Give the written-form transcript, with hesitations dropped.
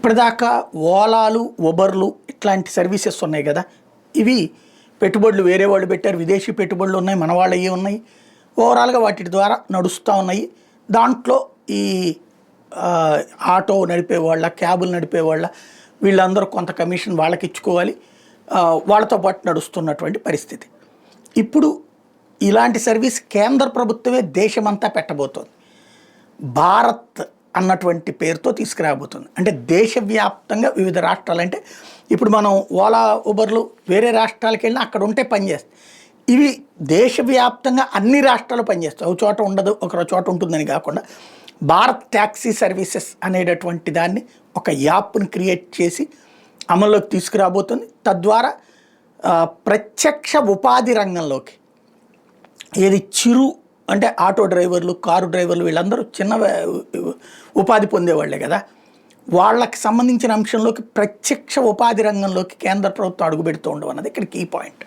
ఇప్పటిదాకా ఓలాలు, ఉబర్లు ఇట్లాంటి సర్వీసెస్ ఉన్నాయి కదా, ఇవి పెట్టుబడులు వేరే వాళ్ళు పెట్టారు, విదేశీ పెట్టుబడులు ఉన్నాయి, మన వాళ్ళవి ఉన్నాయి. ఓవరాల్గా వాటి ద్వారా నడుస్తూ ఉన్నాయి. దాంట్లో ఈ ఆటో నడిపే వాళ్ళ, క్యాబులు నడిపే వాళ్ళ, వీళ్ళందరూ కొంత కమిషన్ వాళ్ళకి ఇచ్చుకోవాలి. వాళ్ళతో పాటు నడుస్తున్నటువంటి పరిస్థితి. ఇప్పుడు ఇలాంటి సర్వీస్ కేంద్ర ప్రభుత్వమే దేశమంతా పెట్టబోతోంది. భారత్ అన్నటువంటి పేరుతో తీసుకురాబోతుంది. అంటే దేశవ్యాప్తంగా వివిధ రాష్ట్రాలు, అంటే ఇప్పుడు మనం ఓలా, ఉబర్లు వేరే రాష్ట్రాలకు వెళ్ళినా అక్కడ ఉంటే పనిచేస్తాయి. ఇవి దేశవ్యాప్తంగా అన్ని రాష్ట్రాలు పనిచేస్తాయి. ఒక చోట ఉండదు, ఒక చోట ఉంటుందని కాకుండా భారత్ ట్యాక్సీ సర్వీసెస్ అనేటటువంటి దాన్ని ఒక యాప్ని క్రియేట్ చేసి అమల్లోకి తీసుకురాబోతుంది. తద్వారా ప్రత్యక్ష ఉపాధి రంగంలోకి, ఏది చిరు అంటే ఆటో డ్రైవర్లు, కారు డ్రైవర్లు, వీళ్ళందరూ చిన్న ఉపాధి పొందేవాళ్లే కదా, వాళ్ళకి సంబంధించిన అంశంలోకి ప్రత్యక్ష ఉపాధి రంగంలోకి కేంద్ర ప్రభుత్వం అడుగుపెడుతూ ఉండడం అన్నది ఇక్కడ కీ పాయింట్.